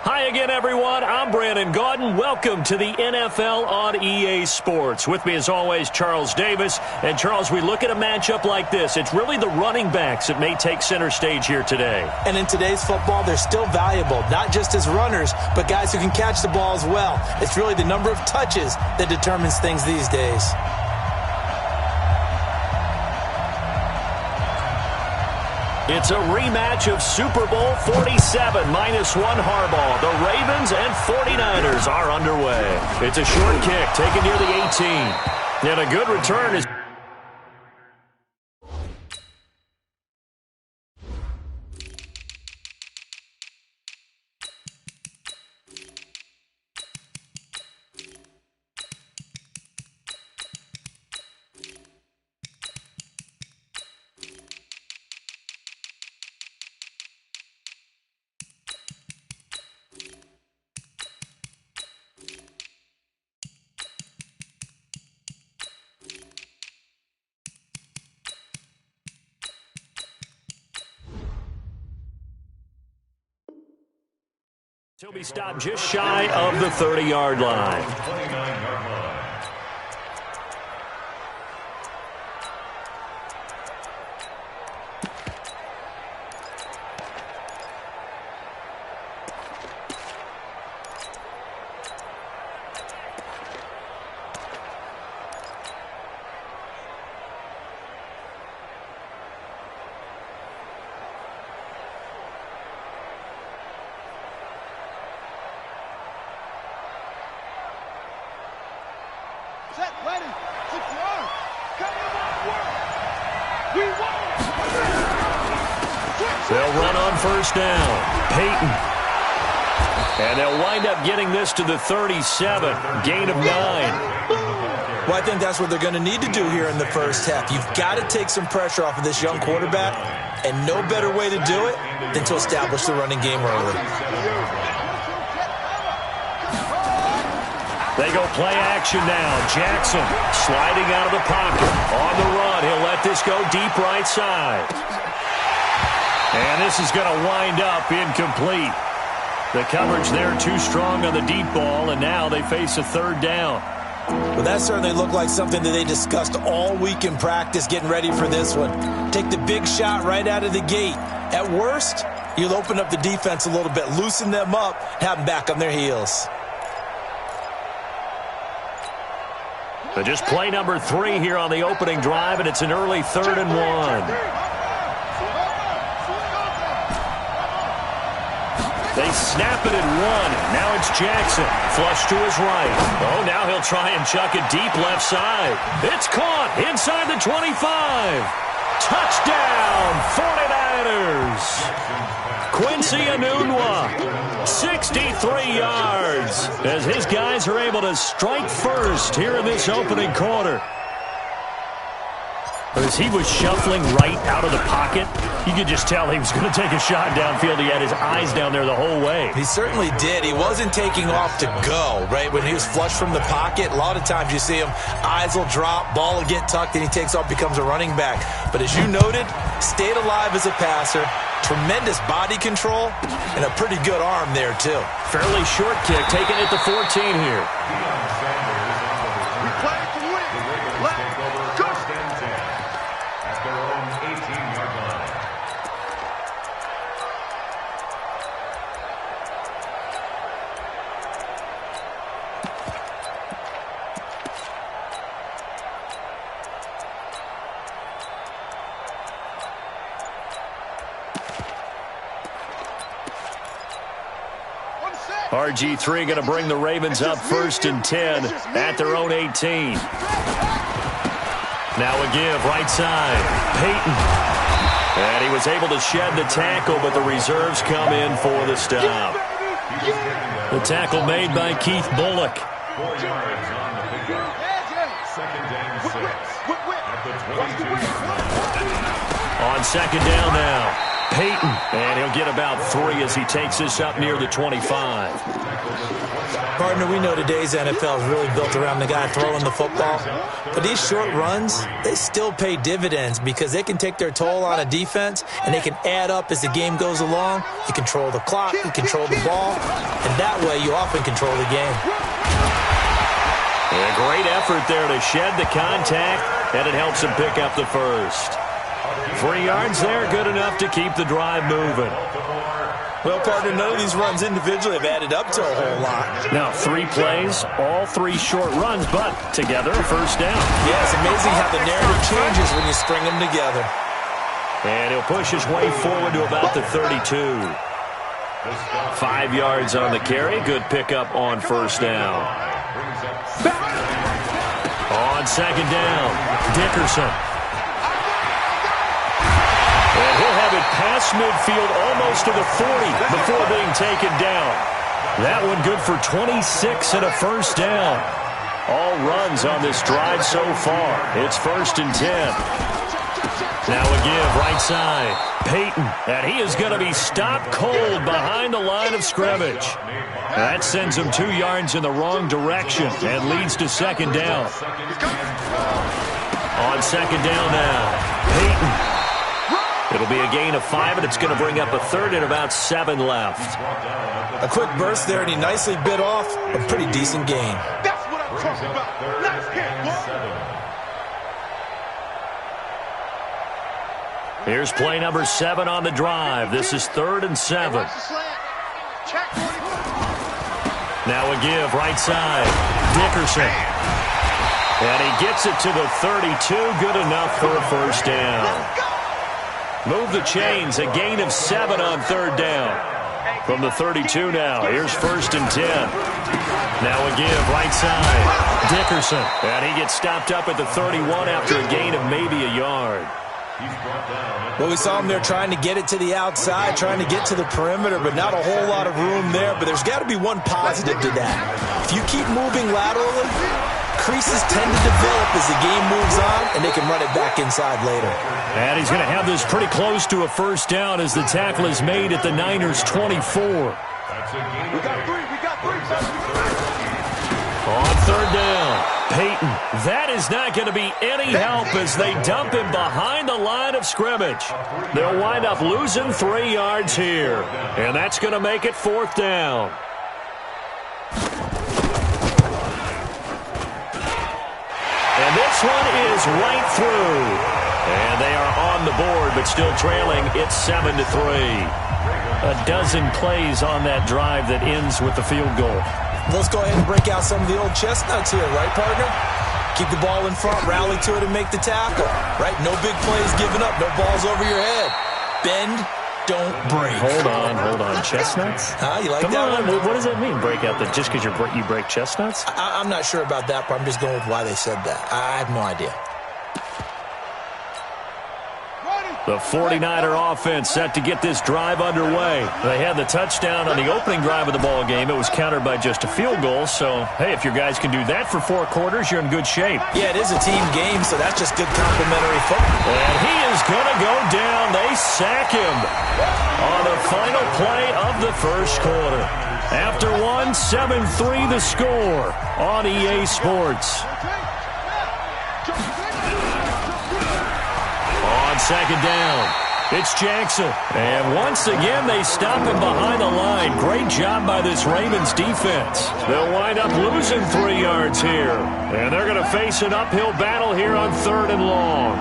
Hi again, everyone. I'm Brandon Gaudin. Welcome to the NFL on EA Sports. With me, as always, Charles Davis. And, Charles, we look at a matchup like this. It's really the running backs that may take center stage here today. And in today's football, they're still valuable, not just as runners, but guys who can catch the ball as well. It's really the number of touches that determines things these days. It's a rematch of Super Bowl 47, -1 Harbaugh. The Ravens and 49ers are underway. It's a short kick taken near the 18. And a good return is... He'll be stopped just shy of the 30-yard line. Set, ready, secure, coming up, we won! They'll run on first down. Peyton. And they'll wind up getting this to the 37. Gain of 9. Well, I think that's what they're going to need to do here in the first half. You've got to take some pressure off of this young quarterback, and no better way to do it than to establish the running game early. They go play action now. Jackson sliding out of the pocket. On the run, he'll let this go deep right side. And this is going to wind up incomplete. The coverage there too strong on the deep ball, and now they face a third down. Well, that certainly looked like something that they discussed all week in practice, getting ready for this one. Take the big shot right out of the gate. At worst, you'll open up the defense a little bit, loosen them up, have them back on their heels. But just play number 3 here on the opening drive, and it's an early 3rd and 1. They snap it at 1. Now it's Jackson. Flush to his right. Oh, now he'll try and chuck it deep left side. It's caught inside the 25. Touchdown, 49ers. Quincy Enunwa, 63 yards, as his guys are able to strike first here in this opening quarter. But as he was shuffling right out of the pocket, you could just tell he was going to take a shot downfield. He had his eyes down there the whole way. He certainly did. He wasn't taking off to go, right? When he was flushed from the pocket, a lot of times you see him, eyes will drop, ball will get tucked, and he takes off, becomes a running back. But as you noted, stayed alive as a passer, tremendous body control, and a pretty good arm there, too. Fairly short kick, taking it to 14 here. RG3 going to bring the Ravens up 1st and 10 at their own 18. Now a give, right side. Peyton. And he was able to shed the tackle, but the reserves come in for the stop. The tackle made by Keith Bullock. 4 yards on the pickup. 2nd and 6 at the 22. On 2nd down now. Peyton, and he'll get about 3 as he takes this up near the 25. Partner, we know today's NFL is really built around the guy throwing the football. But these short runs, they still pay dividends because they can take their toll on a defense, and they can add up as the game goes along. You control the clock, you control the ball, and that way you often control the game. A great effort there to shed the contact, and it helps him pick up the first. 3 yards there, good enough to keep the drive moving. Well, partner, none of these runs individually have added up to a whole lot. Now, 3 plays, all 3 short runs, but together a first down. Yeah, it's amazing how the narrative changes when you string them together. And he'll push his way forward to about the 32. 5 yards on the carry. Good pickup on first down. On second down, Dickerson. And he'll have it past midfield almost to the 40 before being taken down. That one good for 26 and a first down. All runs on this drive so far. It's 1st and 10. Now a give right side. Peyton, and he is going to be stopped cold behind the line of scrimmage. That sends him 2 yards in the wrong direction and leads to second down. On second down now, Peyton. It'll be a gain of 5, and it's going to bring up a third and about 7 left. A quick burst there, and he nicely bit off a pretty decent gain. That's what I'm talking about. Nice hit, boy. Here's play number 7 on the drive. This is 3rd and 7. Now a give right side. Dickerson. And he gets it to the 32. Good enough for a first down. Move the chains. A gain of 7 on 3rd down. From the 32 now. Here's 1st and 10. Now a give right side. Dickerson. And he gets stopped up at the 31 after a gain of maybe a yard. Well, we saw him there trying to get it to the outside, trying to get to the perimeter, but not a whole lot of room there. But there's got to be one positive to that. If you keep moving laterally, creases tend to develop as the game moves on, and they can run it back inside later. And he's going to have this pretty close to a first down as the tackle is made at the Niners' 24. We got three. On 3rd down, Peyton. That is not going to be any help as they dump him behind the line of scrimmage. They'll wind up losing 3 yards here, and that's going to make it 4th down. And this one is right through. And they are on the board, but still trailing. It's 7-3. A dozen plays on that drive that ends with the field goal. Let's go ahead and break out some of the old chestnuts here, right, partner? Keep the ball in front, rally to it, and make the tackle, right? No big plays given up, no balls over your head. Bend, don't break. Hold on. Chestnuts? Huh? You like Come that on. one? What does that mean, break out? Just because you break chestnuts? I'm not sure about that, but I'm just going with why they said that. I have no idea. The 49er offense set to get this drive underway. They had the touchdown on the opening drive of the ball game. It was countered by just a field goal. So, hey, if your guys can do that for 4 quarters, you're in good shape. Yeah, it is a team game, so that's just good complimentary football. And he is going to go down. They sack him on the final play of the first quarter. After 7-3 the score on EA Sports. On second down, it's Jackson. And once again, they stop him behind the line. Great job by this Ravens defense. They'll wind up losing 3 yards here. And they're going to face an uphill battle here on 3rd and long.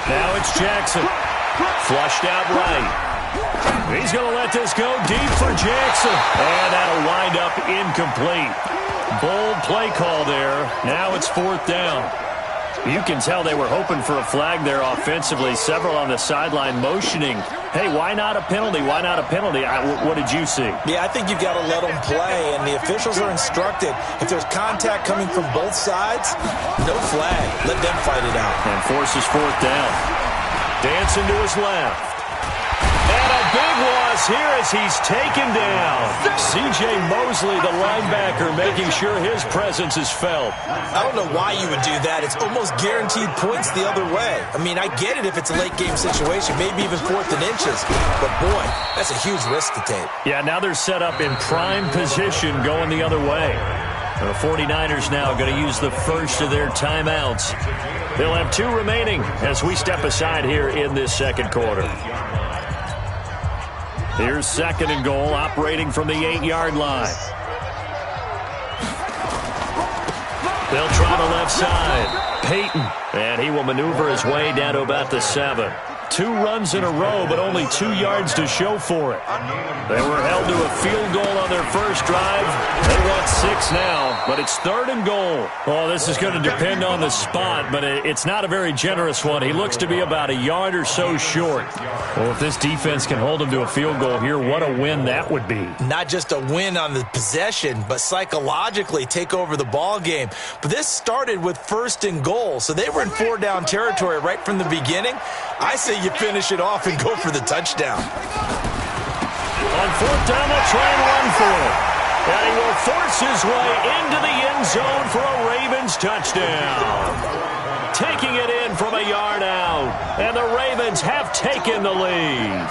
Now it's Jackson. Flushed out right. He's going to let this go deep for Jackson. And that'll wind up incomplete. Bold play call there. Now it's 4th down. You can tell they were hoping for a flag there offensively. Several on the sideline motioning. Hey, why not a penalty? Why not a penalty? What did you see? Yeah, I think you've got to let them play, and the officials are instructed. If there's contact coming from both sides, no flag. Let them fight it out. And forces 4th down. Dancing to his left. And a big loss here as he's taken down. C.J. Mosley, the linebacker, making sure his presence is felt. I don't know why you would do that. It's almost guaranteed points the other way. I mean, I get it if it's a late-game situation, maybe even 4th and inches. But, boy, that's a huge risk to take. Yeah, now they're set up in prime position going the other way. The 49ers now going to use the first of their timeouts. They'll have 2 remaining as we step aside here in this second quarter. Here's 2nd and goal, operating from the 8-yard line. They'll try the left side. Peyton, and he will maneuver his way down to about the 7. 2 runs in a row, but only 2 yards to show for it. They were held to a field goal on their first drive. They want 6 now, but it's 3rd and goal. Oh, this is going to depend on the spot, but it's not a very generous one. He looks to be about a yard or so short. Well, if this defense can hold him to a field goal here, what a win that would be. Not just a win on the possession, but psychologically take over the ball game. But this started with 1st and goal, so they were in 4-down territory right from the beginning. I say you finish it off and go for the touchdown. On 4th down, they'll try and run for it. And he will force his way into the end zone for a Ravens touchdown. Taking it in from a yard out. And the Ravens have taken the lead.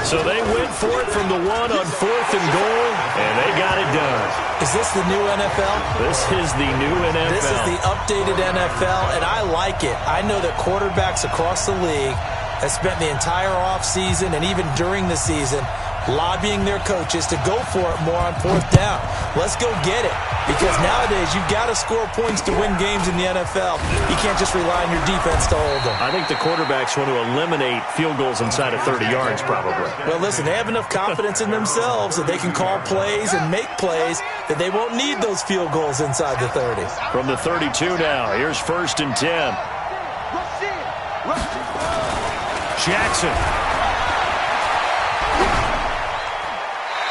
So they went for it from the 1 on 4th and goal, and they got it done. Is this the new NFL? This is the new NFL. This is the updated NFL, and I like it. I know that quarterbacks across the league have spent the entire offseason and even during the season lobbying their coaches to go for it more on 4th down. Let's go get it. Because nowadays, you've got to score points to win games in the NFL. You can't just rely on your defense to hold them. I think the quarterbacks want to eliminate field goals inside of 30 yards, probably. Well, listen, they have enough confidence in themselves that they can call plays and make plays that they won't need those field goals inside the 30. From the 32 now, here's 1st and 10. Jackson.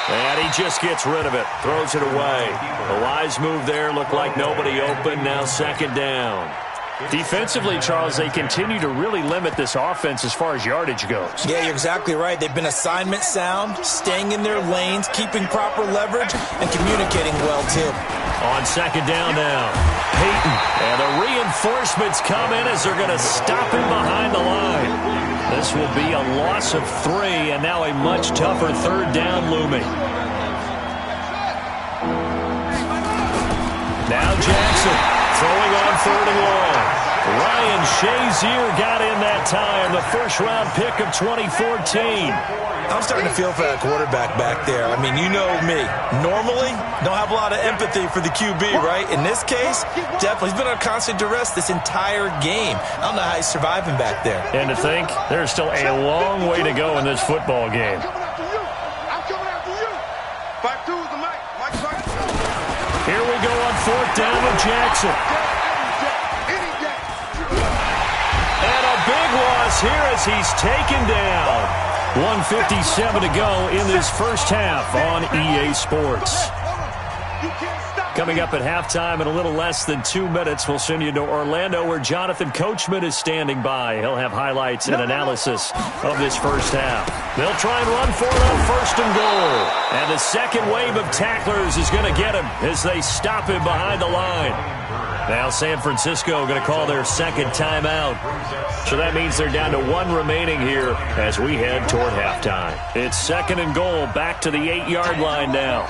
And he just gets rid of it, throws it away. A wise move there, looked like nobody open, now 2nd down. Defensively, Charles, they continue to really limit this offense as far as yardage goes. Yeah, you're exactly right. They've been assignment sound, staying in their lanes, keeping proper leverage, and communicating well, too. On 2nd down now, Peyton. And the reinforcements come in as they're going to stop him behind the line. This will be a loss of 3, and now a much tougher 3rd down looming. Now Jackson throwing on 3rd and long. Ryan Shazier got in that time, the first-round pick of 2014. I'm starting to feel for that quarterback back there. I mean, you know me. Normally, don't have a lot of empathy for the QB, right? In this case, definitely. He's been on constant duress this entire game. I don't know how he's surviving back there. And to think, there's still a long way to go in this football game. Here we go on 4th down with Jackson. And a big loss here as he's taken down. 1:57 to go in this first half on EA Sports. Coming up at halftime in a little less than 2 minutes, we'll send you to Orlando where Jonathan Coachman is standing by. He'll have highlights and analysis of this first half. They'll try and run for it on 1st and goal. And the second wave of tacklers is going to get him as they stop him behind the line. Now San Francisco going to call their 2nd timeout. So that means they're down to 1 remaining here as we head toward halftime. It's 2nd and goal, back to the 8-yard line now.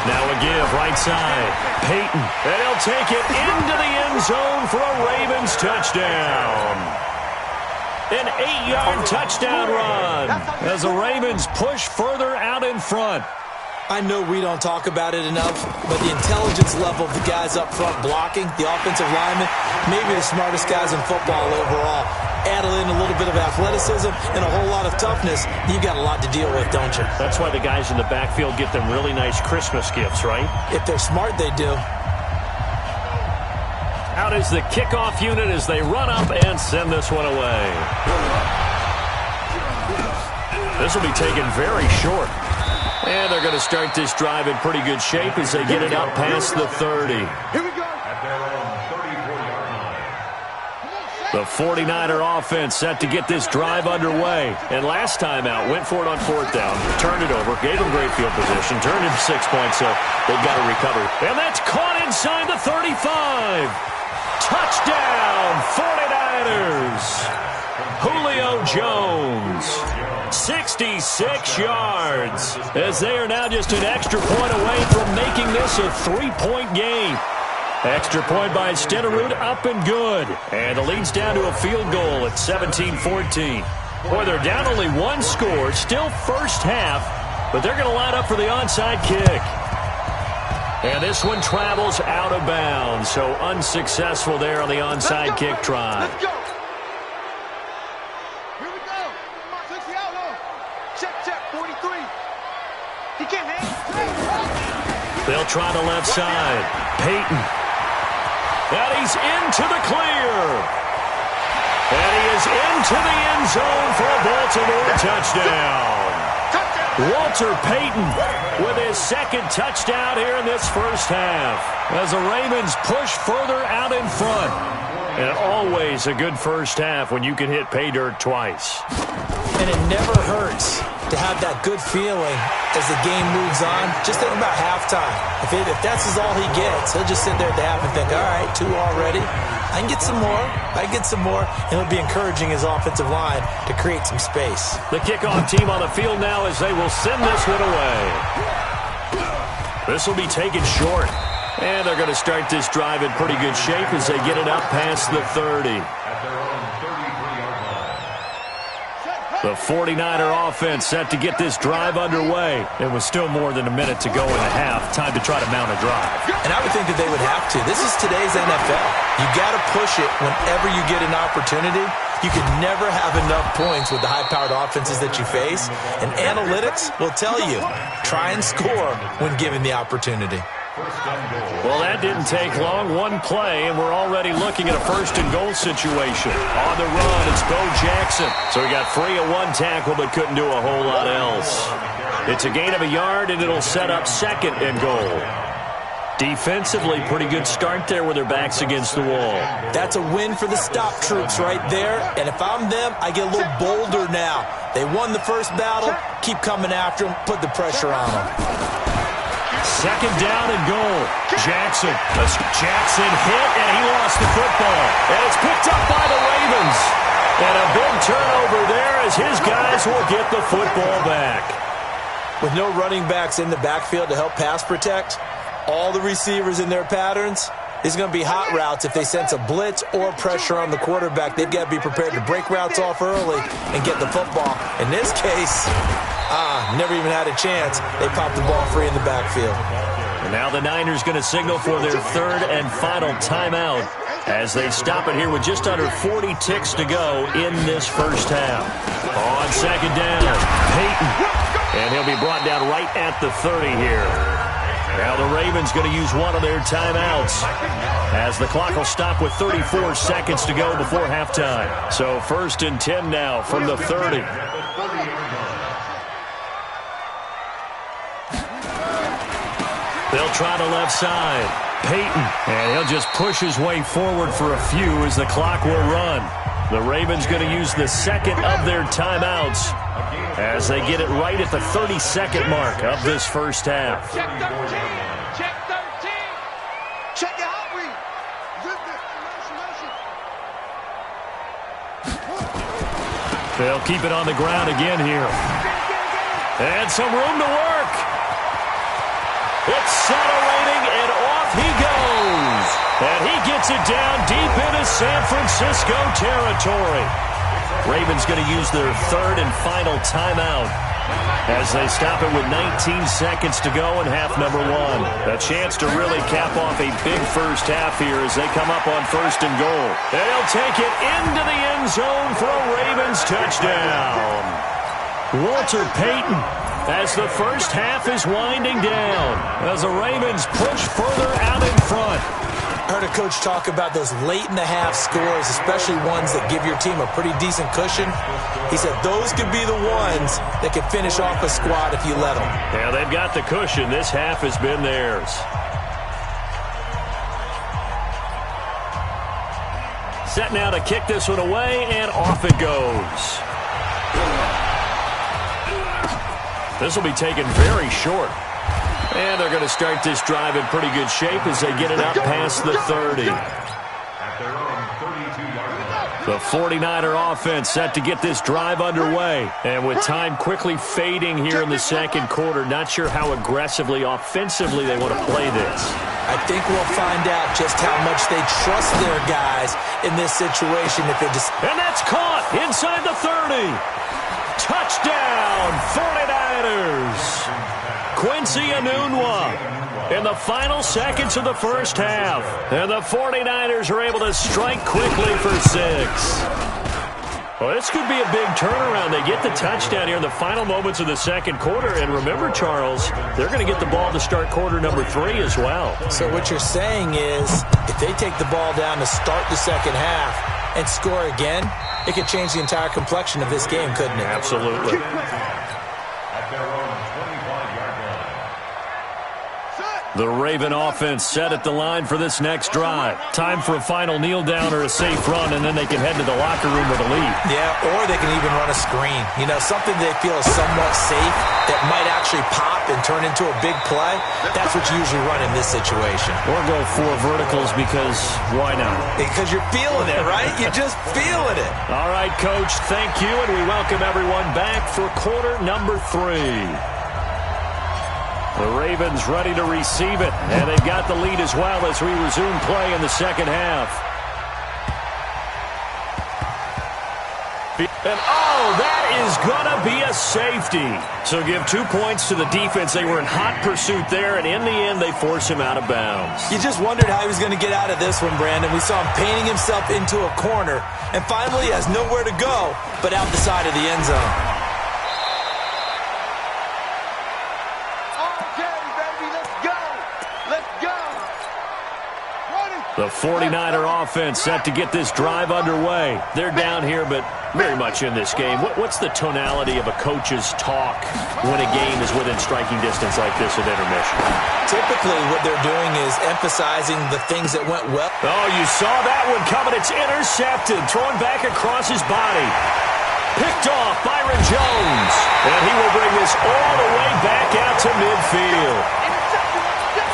Now a give, right side. Peyton, and he'll take it into the end zone for a Ravens touchdown. An 8-yard touchdown run as the Ravens push further out in front. I know we don't talk about it enough, but the intelligence level of the guys up front blocking, the offensive linemen, maybe the smartest guys in football overall. Add in a little bit of athleticism and a whole lot of toughness, you've got a lot to deal with, don't you? That's why the guys in the backfield get them really nice Christmas gifts, right? If they're smart, they do. Out is the kickoff unit as they run up and send this one away. This will be taken very short. And they're going to start this drive in pretty good shape as they get it out past the 30. Here we go. At their own 34-yard line. The 49er offense set to get this drive underway. And last time out, went for it on 4th down, turned it over, gave them great field position, turned into 6 points, so they've got to recover. And that's caught inside the 35. Touchdown, 49ers. Julio Jones, 66 yards, as they are now just an extra point away from making this a 3-point game. Extra point by Stenerud, up and good. And the lead's down to a field goal at 17-14. Boy, they're down only 1 score, still first half, but they're going to line up for the onside kick. And this one travels out of bounds, so unsuccessful there on the onside kick try. Let's go. Here we go. 60 out on. Check, 43. He can't hang. They'll try the left side. Peyton. And he's into the clear. And he is into the end zone for a Baltimore touchdown. Walter Payton with his second touchdown here in this first half, as the Ravens push further out in front. And always a good first half when you can hit pay dirt twice. And it never hurts to have that good feeling as the game moves on. Just think about halftime. If that's all he gets, he'll just sit there at the half and think, all right, 2 already. I can get some more. I can get some more. And he'll be encouraging his offensive line to create some space. The kickoff team on the field now as they will send this one away. This will be taken short. And they're going to start this drive in pretty good shape as they get it up past the 30. The 49er offense set to get this drive underway. It was still more than a minute to go in the half. Time to try to mount a drive. And I would think that they would have to. This is today's NFL. You got to push it whenever you get an opportunity. You can never have enough points with the high-powered offenses that you face. And analytics will tell you, try and score when given the opportunity. Well, that didn't take long. One play, and we're already looking at a first-and-goal situation. On the run, it's Bo Jackson. So he got free of 1 tackle, but couldn't do a whole lot else. It's a gain of a yard, and it'll set up 2nd and goal. Defensively, pretty good start there with their backs against the wall. That's a win for the stop troops right there. And if I'm them, I get a little bolder now. They won the first battle. Keep coming after them. Put the pressure on them. 2nd down and goal. Jackson hit, and he lost the football. And it's picked up by the Ravens. And a big turnover there as his guys will get the football back. With no running backs in the backfield to help pass protect, all the receivers in their patterns, there's going to be hot routes if they sense a blitz or pressure on the quarterback. They've got to be prepared to break routes off early and get the football. In this case, never even had a chance. They popped the ball free in the backfield. And now the Niners going to signal for their 3rd and final timeout as they stop it here with just under 40 ticks to go in this first half. On 2nd down, Peyton. And he'll be brought down right at the 30 here. Now the Ravens going to use one of their timeouts as the clock will stop with 34 seconds to go before halftime. So 1st and 10 now from the 30. They'll try the left side. Peyton, and he'll just push his way forward for a few as the clock will run. The Ravens going to use the 2nd of their timeouts as they get it right at the 32nd mark of this first half. Check 13. Check 13. Check your hot read. They'll keep it on the ground again here. And some room to work. Accelerating, and off he goes. And he gets it down deep into San Francisco territory. Ravens going to use their 3rd and final timeout as they stop it with 19 seconds to go in half number 1. A chance to really cap off a big first half here as they come up on 1st and goal. They'll take it into the end zone for a Ravens touchdown. Walter Payton, as the first half is winding down, as the Ravens push further out in front. I heard a coach talk about those late-in-the-half scores, especially ones that give your team a pretty decent cushion. He said those could be the ones that could finish off a squad if you let them. Yeah, they've got the cushion. This half has been theirs. set now to kick this one away, and off it goes. This will be taken very short. And they're going to start this drive in pretty good shape as they get it up past the 30. The 49er offense set to get this drive underway. And with time quickly fading here in the second quarter, not sure how aggressively, offensively they want to play this. I think we'll find out just how much they trust their guys in this situation. If they just... And that's caught inside the 30. Touchdown, 49ers. Quincy Enunwa in the final seconds of the first half. And the 49ers are able to strike quickly for 6. Well, this could be a big turnaround. They get the touchdown here in the final moments of the second quarter. And remember, Charles, they're going to get the ball to start quarter number 3 as well. So what you're saying is if they take the ball down to start the second half and score again, it could change the entire complexion of this game, couldn't it? Absolutely. The Raven offense set at the line for this next drive. Time for a final kneel down or a safe run, and then they can head to the locker room with a lead. Yeah, or they can even run a screen. You know, something they feel is somewhat safe that might actually pop and turn into a big play. That's what you usually run in this situation. Or go 4 verticals because why not? Because you're feeling it, right? You're just feeling it. All right, Coach, thank you, and we welcome everyone back for quarter number 3. The Ravens ready to receive it, and they've got the lead as well as we resume play in the second half. And, oh, that is going to be a safety. So give 2 points to the defense. They were in hot pursuit there, and in the end, they force him out of bounds. You just wondered how he was going to get out of this one, Brandon. We saw him painting himself into a corner, and finally has nowhere to go but out the side of the end zone. The 49er offense set to get this drive underway. They're down here, but very much in this game. What's the tonality of a coach's talk when a game is within striking distance like this at intermission? Typically, what they're doing is emphasizing the things that went well. Oh, you saw that one coming. It's intercepted. Thrown back across his body. Picked off Byron Jones. And he will bring this all the way back out to midfield.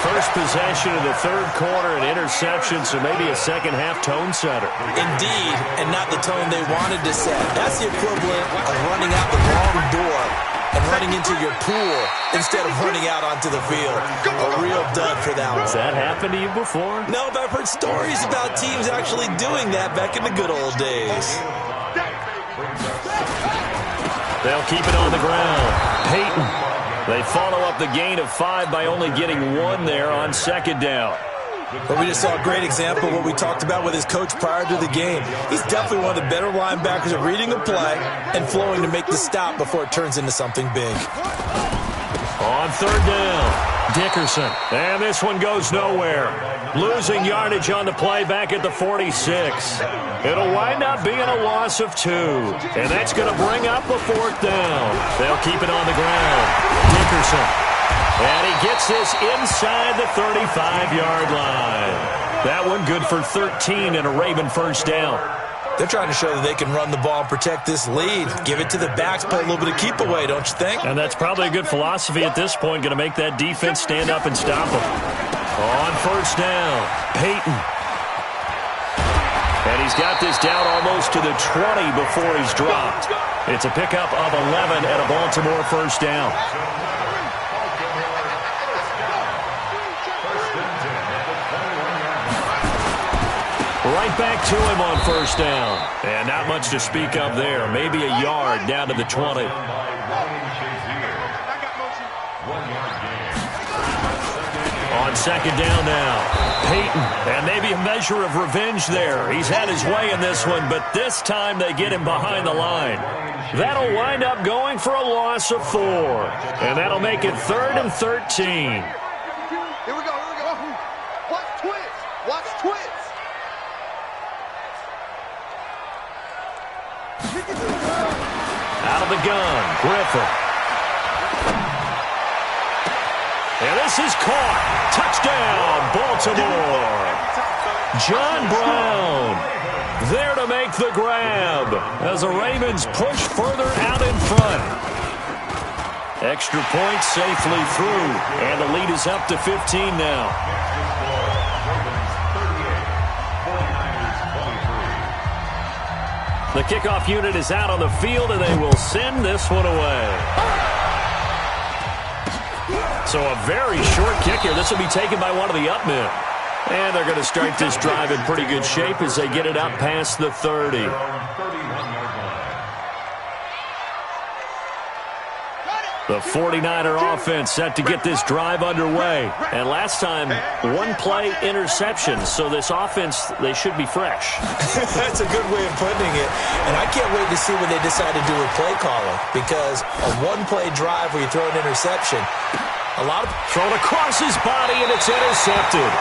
First possession of the third quarter, an interception, so maybe a second-half tone setter. Indeed, and not the tone they wanted to set. That's the equivalent of running out the wrong door and running into your pool instead of running out onto the field. A real dud for that one. Has that happened to you before? No, but I've heard stories about teams actually doing that back in the good old days. They'll keep it on the ground. Peyton. They follow up the gain of 5 by only getting 1 there on second down. But we just saw a great example of what we talked about with his coach prior to the game. He's definitely one of the better linebackers at reading a play and flowing to make the stop before it turns into something big. On third down, Dickerson. And this one goes nowhere. Losing yardage on the play back at the 46. It'll wind up being a loss of 2. And that's going to bring up a 4th down. They'll keep it on the ground. Dickerson. And he gets this inside the 35-yard line. That one good for 13 and a Raven first down. They're trying to show that they can run the ball and protect this lead. Give it to the backs, play a little bit of keep away, don't you think? And that's probably a good philosophy at this point, going to make that defense stand up and stop them. On first down, Peyton. And he's got this down almost to the 20 before he's dropped. It's a pickup of 11 and a Baltimore first down. Right back to him on first down. And not much to speak of there. Maybe a yard down to the 20. On second down now, Peyton. And maybe a measure of revenge there. He's had his way in this one, but this time they get him behind the line. That'll wind up going for a loss of 4. And that'll make it 3rd and 13. Here we go. Watch twist. Watch twist. Out of the gun, Griffin. And this is caught. Touchdown, Baltimore. John Brown there to make the grab as the Ravens push further out in front. Extra point safely through, and the lead is up to 15 now. The kickoff unit is out on the field, and they will send this one away. So a very short kick here. This will be taken by one of the up men. And they're going to start this drive in pretty good shape as they get it up past the 30. The 49er offense set to get this drive underway. And last time, one-play interception. So this offense, they should be fresh. That's a good way of putting it. And I can't wait to see what they decide to do with play calling. Because a one-play drive where you throw an interception, a lot of thrown across his body, and it's intercepted.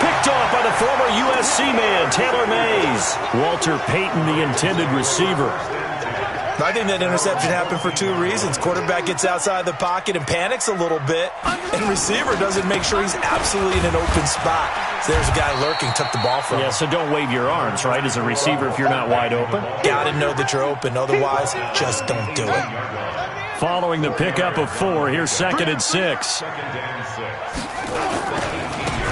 Picked off by the former USC man, Taylor Mays. Walter Payton, the intended receiver. I think that interception happened for two reasons. Quarterback gets outside the pocket and panics a little bit, and receiver doesn't make sure he's absolutely in an open spot. So there's a guy lurking, took the ball from him. Yeah, so don't wave your arms, right, as a receiver if you're not wide open. Gotta know that you're open. Otherwise, just don't do it. Following the pickup of 4, here's 2nd and 6.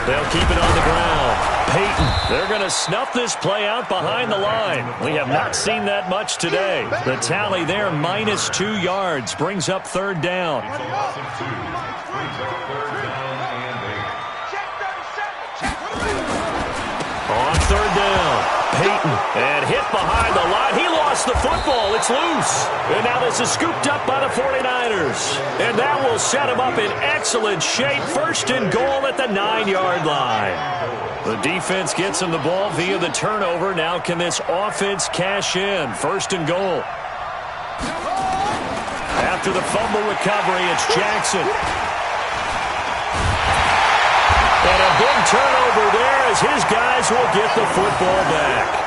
They'll keep it on the ground. Payton, they're going to snuff this play out behind the line. We have not seen that much today. The tally there, -2 yards, brings up 3rd down. On 3rd down, Payton, and hit behind the line. He lost the football. It's loose. And now this is scooped up by the 49ers. And that will set him up in excellent shape. 1st and goal at the 9-yard line. The defense gets him the ball via the turnover. Now can this offense cash in? 1st and goal. After the fumble recovery, it's Jackson. And a big turnover there as his guys will get the football back.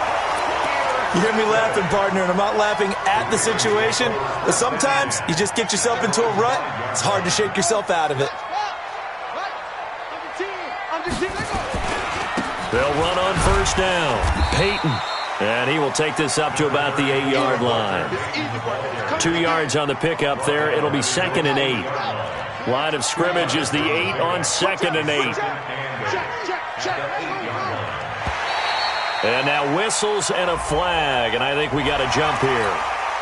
You hear me laughing, partner, and I'm not laughing at the situation, but sometimes you just get yourself into a rut. It's hard to shake yourself out of it. They'll run on 1st down. Payton. And he will take this up to about the 8-yard line. 2 yards on the pickup there. It'll be 2nd and 8. Line of scrimmage is the 8 on 2nd and 8. And now whistles and a flag, and I think we got a jump here.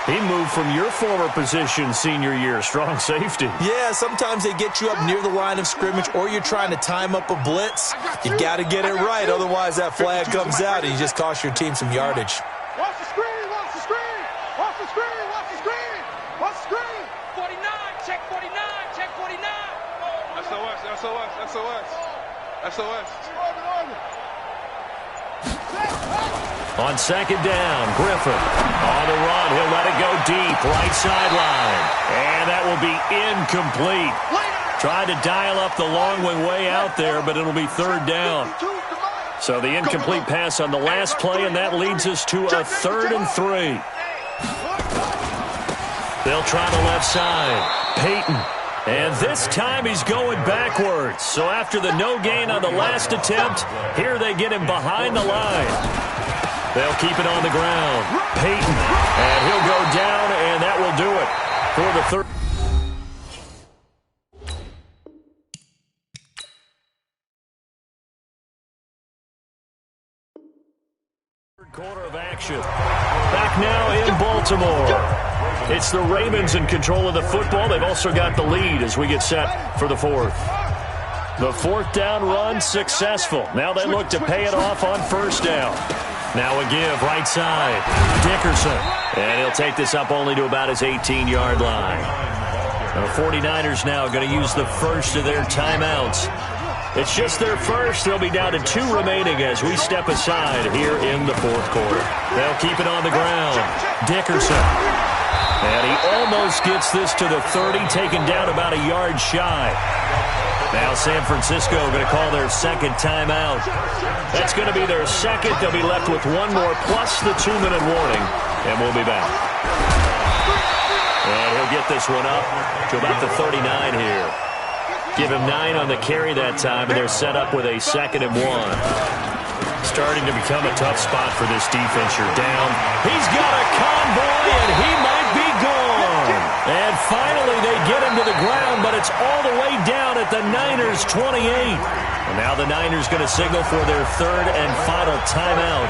He moved from your former position senior year, strong safety. Yeah, sometimes they get you up near the line of scrimmage, or you're trying to time up a blitz. You got to get it right, otherwise that flag comes out and you just cost your team some yardage. Watch the screen, watch the screen, watch the screen, watch the screen, watch the screen. 49, check 49, check 49. SOS, SOS, SOS, SOS. On 2nd down, Griffin on the run. He'll let it go deep, right sideline. And that will be incomplete. Tried to dial up the long one way out there, but it'll be 3rd down. So the incomplete pass on the last play, and that leads us to a 3rd and 3. They'll try the left side. Payton. And this time he's going backwards. So after the no gain on the last attempt, here they get him behind the line. They'll keep it on the ground. Payton. And he'll go down, and that will do it for the 3rd. Quarter of action. Back now in Baltimore. It's the Ravens in control of the football. They've also got the lead as we get set for the 4th. The 4th down run successful. Now they look to pay it off on 1st down. Now a give right side. Dickerson. And he'll take this up only to about his 18-yard line. The 49ers now going to use the first of their timeouts. It's just their first. They'll be down to 2 remaining as we step aside here in the 4th quarter. They'll keep it on the ground. Dickerson. And he almost gets this to the 30, taken down about a yard shy. Now San Francisco going to call their 2nd timeout. That's going to be their 2nd. They'll be left with 1 more plus the 2-minute warning. And we'll be back. And he'll get this one up to about the 39 here. Give him 9 on the carry that time, and they're set up with a 2nd and 1. Starting to become a tough spot for this defense. You're down. He's got a convoy, and he might be gone. And finally, they get him to the ground, but it's all the way down at the Niners' 28. And now the Niners going to signal for their 3rd and final timeout.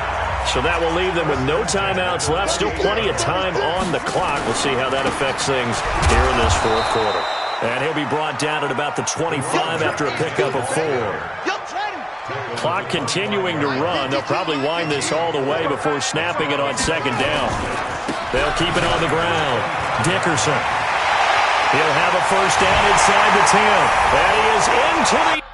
So that will leave them with no timeouts left. Still plenty of time on the clock. We'll see how that affects things here in this 4th quarter. And he'll be brought down at about the 25 after a pickup of 4. Clock continuing to run. They'll probably wind this all the way before snapping it on 2nd down. They'll keep it on the ground. Dickerson. He'll have a 1st down inside the 10. That is into the